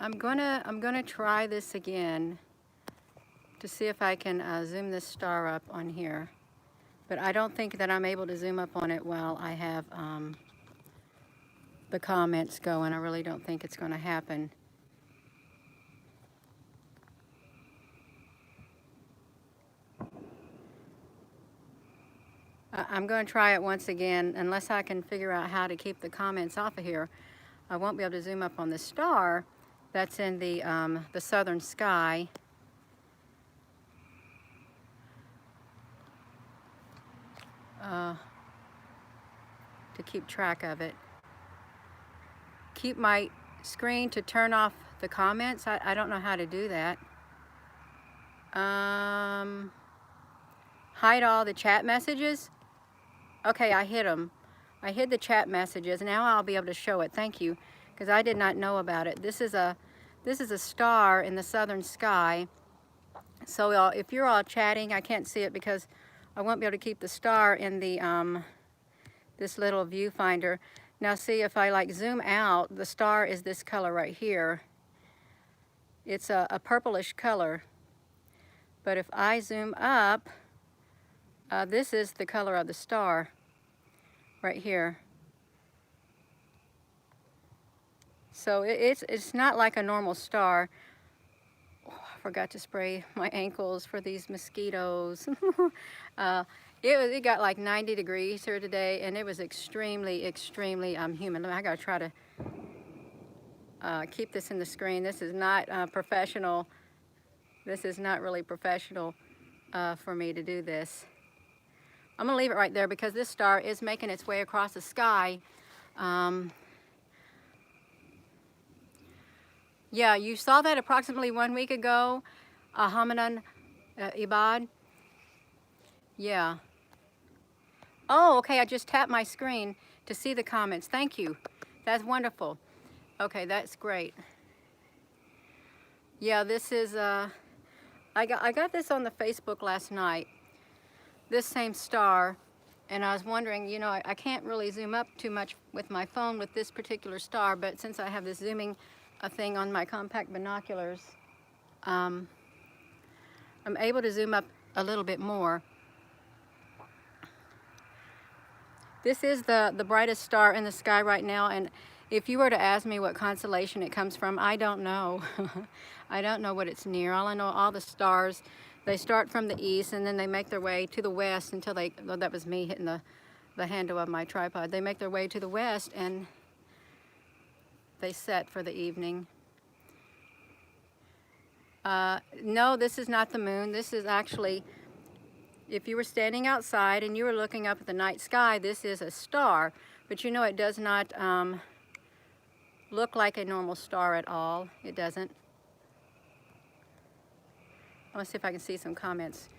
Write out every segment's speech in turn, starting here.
I'm gonna try this again to see if I can zoom this star up on here. But I don't think that I'm able to zoom up on it while I have the comments going. I really don't think it's going to happen. I'm going to try it once again. Unless I can figure out how to keep the comments off of here, I won't be able to zoom up on the star that's in the southern sky. To keep track of it. Keep my screen to turn off the comments. I don't know how to do that. Hide all the chat messages. Okay, I hid them. I hid the chat messages. Now I'll be able to show it. Thank you, because I did not know about it. This is a star in the southern sky. So if you're all chatting, I can't see it because I won't be able to keep the star in the this little viewfinder. Now see, if I like zoom out, the star is this color right here. It's a purplish color. But if I zoom up, this is the color of the star right here. So it's not like a normal star. Oh, I forgot to spray my ankles for these mosquitoes. It got like 90 degrees here today, and it was extremely humid. I gotta try to keep this in the screen. This is not professional. This is not really professional for me to do this. I'm gonna leave it right there because this star is making its way across the sky. Yeah, you saw that approximately 1 week ago, Hamadan Ibad. Yeah. Oh, okay, I just tapped my screen to see the comments. Thank you. That's wonderful. Okay, that's great. Yeah, this is, I got this on the Facebook last night, this same star, and I was wondering, you know, I can't really zoom up too much with my phone with this particular star, but since I have this zooming thing on my compact binoculars, I'm able to zoom up a little bit more. This is the brightest star in the sky right now, and if you were to ask me what constellation it comes from, I don't know. I don't know what it's near. All I know, all the stars, they start from the east and then they make their way to the west until they, well, that was me hitting the handle of my tripod. They make their way to the west and they set for the evening. No, this is not the moon. This is actually, if you were standing outside and you were looking up at the night sky, this is a star. But you know, it does not look like a normal star at all. It doesn't. I want to see if I can see some comments.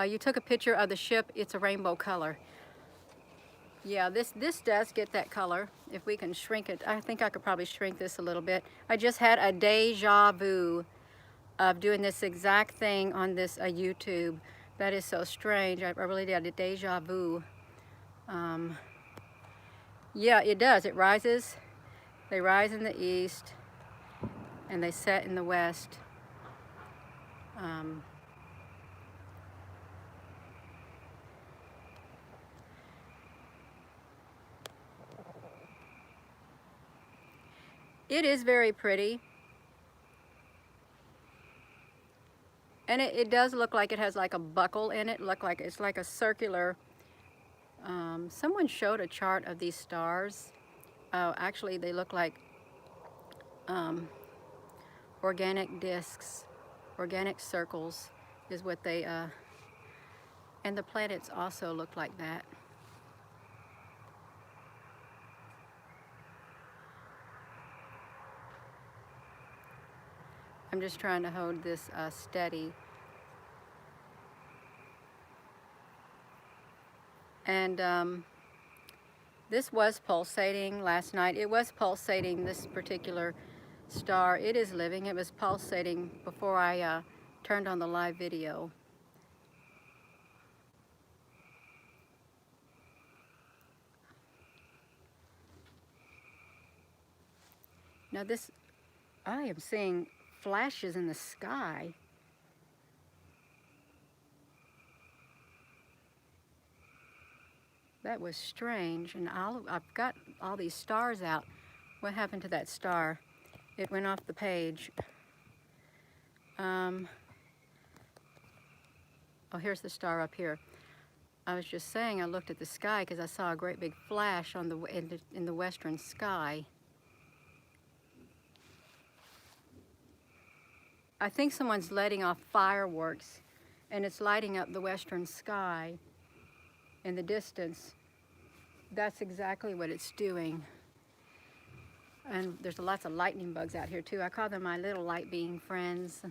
You took a picture of the ship. It's a rainbow color. Yeah, this does get that color. If we can shrink it, I think I could probably shrink this a little bit. I just had a deja vu of doing this exact thing on this YouTube. That is so strange. I really did a deja vu. Yeah, it does. It rises. They rise in the east and they set in the west. It is very pretty. And it does look like it has like a buckle in it. Look like it's like a circular. Someone showed a chart of these stars. Oh, actually they look like organic discs, organic circles is what they, and the planets also look like that. I'm just trying to hold this steady. And this was pulsating last night. It was pulsating, this particular star. It is living. It was pulsating before I turned on the live video. Now this I am seeing flashes in the sky. That was strange. And I've got all these stars out. What happened to that star? It went off the page. Oh, here's the star up here. I was just saying I looked at the sky because I saw a great big flash on in the western sky. I think someone's letting off fireworks, and it's lighting up the western sky in the distance. That's exactly what it's doing. And there's lots of lightning bugs out here too. I call them my little light being friends.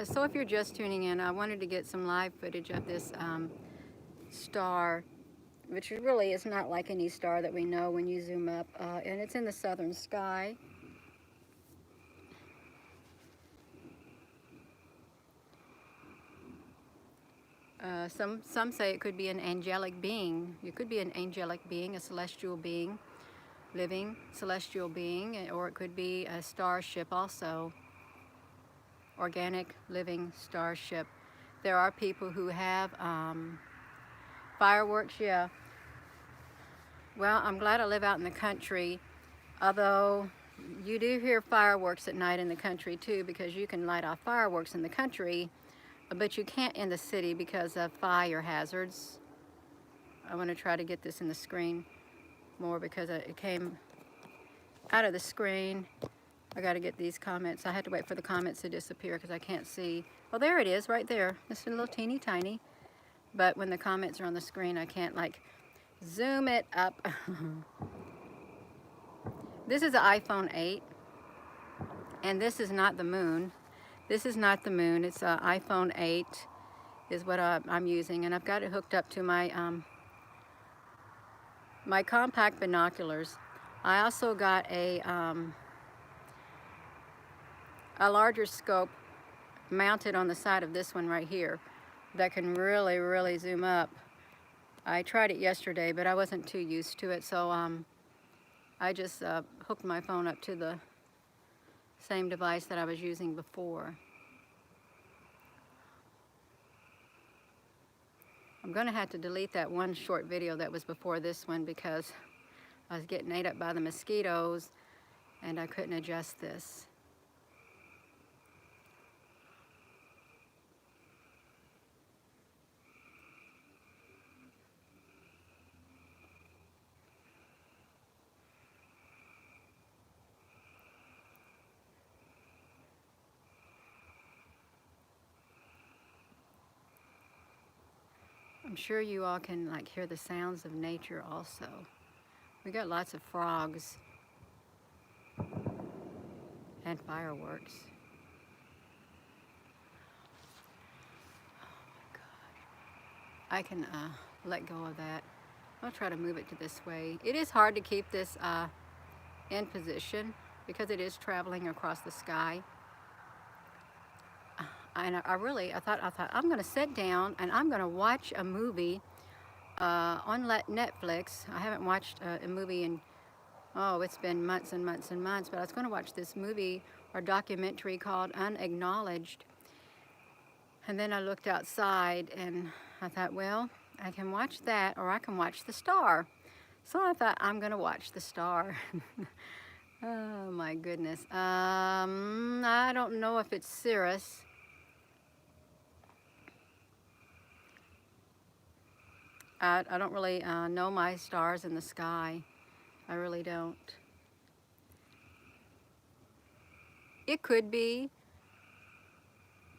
So if you're just tuning in, I wanted to get some live footage of this star, which really is not like any star that we know when you zoom up, and it's in the southern sky. Some say it could be an angelic being. It could be an angelic being, a celestial being, living celestial being, or it could be a starship also. Organic living starship. There are people who have fireworks, yeah. Well, I'm glad I live out in the country, although you do hear fireworks at night in the country too, because you can light off fireworks in the country, but you can't in the city because of fire hazards. I want to try to get this in the screen more because it came out of the screen. I got to get these comments. I had to wait for the comments to disappear because I can't see. Well, there it is right there. It's a little teeny tiny. But when the comments are on the screen, I can't like zoom it up. This is an iPhone 8. And this is not the moon. This is not the moon. It's an iPhone 8 is what I'm using. And I've got it hooked up to my, my compact binoculars. I also got a larger scope mounted on the side of this one right here that can really, really zoom up. I tried it yesterday, but I wasn't too used to it, so I just hooked my phone up to the same device that I was using before. I'm gonna have to delete that one short video that was before this one because I was getting ate up by the mosquitoes and I couldn't adjust this. I'm sure you all can like hear the sounds of nature also. We got lots of frogs and fireworks. Oh my God. I can let go of that. I'll try to move it to this way. It is hard to keep this in position because it is traveling across the sky. And I thought I'm gonna sit down and I'm gonna watch a movie on Netflix. I haven't watched a movie in, oh, it's been months and months and months, but I was gonna watch this movie or documentary called Unacknowledged. And then I looked outside and I thought, well, I can watch that or I can watch the star. So I thought I'm gonna watch the star. Oh my goodness. I don't know if it's Cirrus. I don't really know my stars in the sky. I really don't. It could be,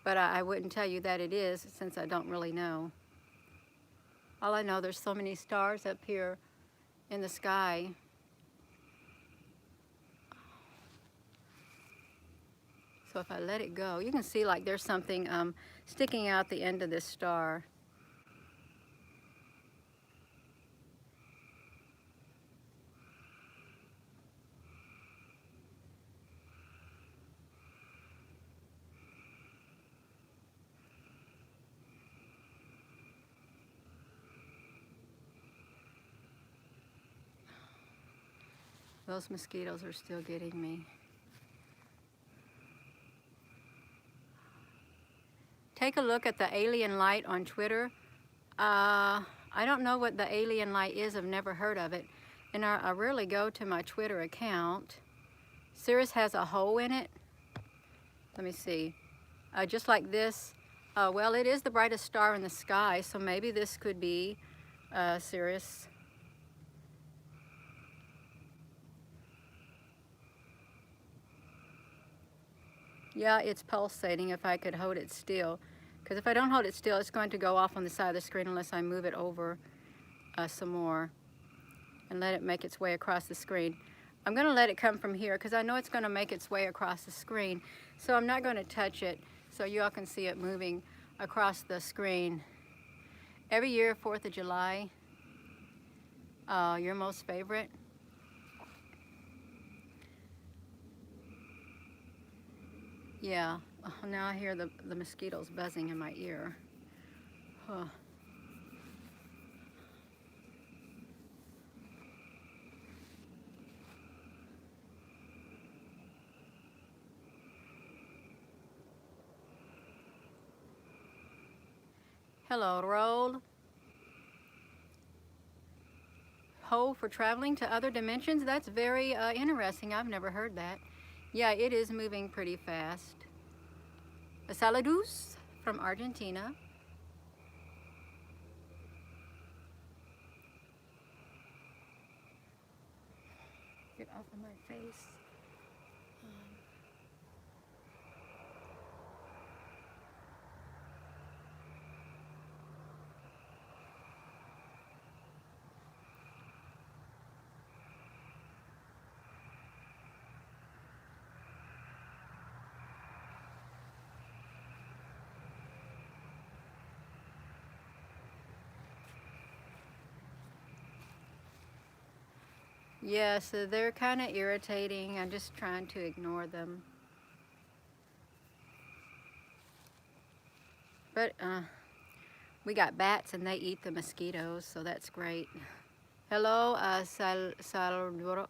but I wouldn't tell you that it is since I don't really know. All I know, there's so many stars up here in the sky. So if I let it go, you can see like there's something sticking out the end of this star. Those mosquitoes are still getting me. Take a look at the alien light on Twitter. I don't know what the alien light is. I've never heard of it. And I rarely go to my Twitter account. Sirius has a hole in it. Let me see. Just like this. Well, it is the brightest star in the sky, so maybe this could be Sirius. Yeah, it's pulsating if I could hold it still. Because if I don't hold it still, it's going to go off on the side of the screen unless I move it over some more and let it make its way across the screen. I'm going to let it come from here because I know it's going to make its way across the screen. So I'm not going to touch it so you all can see it moving across the screen. Every year, 4th of July, your most favorite? Yeah, now I hear the mosquitoes buzzing in my ear. Huh. Hello, Roll. Hole for traveling to other dimensions? That's very interesting. I've never heard that. Yeah, it is moving pretty fast. Saludos from Argentina. Get off of my face. Yes, they're kind of irritating. I'm just trying to ignore them. But we got bats and they eat the mosquitoes, so that's great. Hello, Salvador.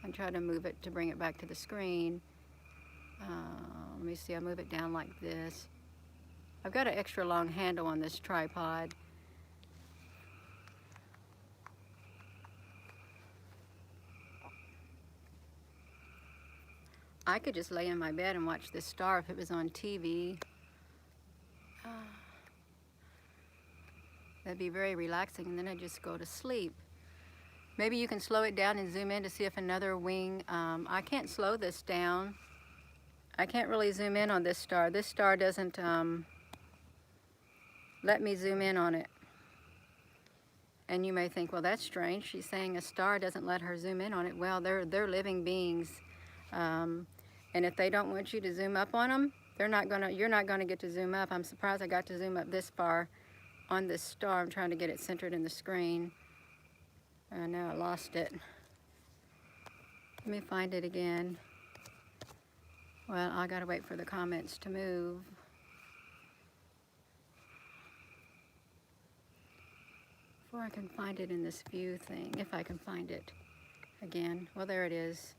I'm trying to move it to bring it back to the screen. Let me see, I move it down like this. I've got an extra long handle on this tripod. I could just lay in my bed and watch this star if it was on TV. That'd be very relaxing, and then I'd just go to sleep. Maybe you can slow it down and zoom in to see if another wing, I can't slow this down. I can't really zoom in on this star. This star doesn't let me zoom in on it. And you may think, well, that's strange. She's saying a star doesn't let her zoom in on it. Well, they're living beings. And if they don't want you to zoom up on them, you're not gonna get to zoom up. I'm surprised I got to zoom up this far on this star. I'm trying to get it centered in the screen. Now I lost it. Let me find it again. Well, I gotta wait for the comments to move. Before I can find it in this view thing, if I can find it again. Well, there it is.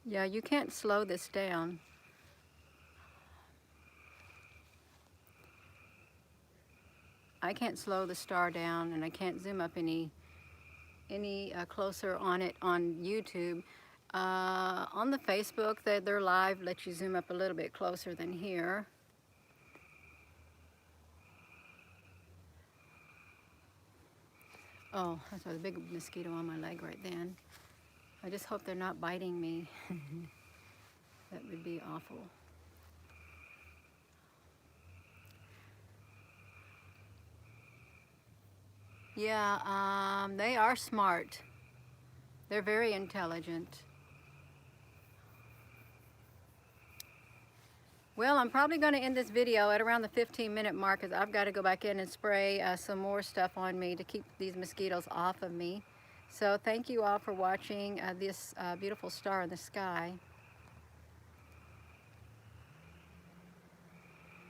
Yeah, you can't slow this down. I can't slow the star down, and I can't zoom up any closer on it on YouTube. On the Facebook, their live lets you zoom up a little bit closer than here. Oh, I saw the big mosquito on my leg right then. I just hope they're not biting me. That would be awful. Yeah, they are smart. They're very intelligent. Well, I'm probably going to end this video at around the 15-minute mark because I've got to go back in and spray some more stuff on me to keep these mosquitoes off of me. So thank you all for watching this beautiful star in the sky.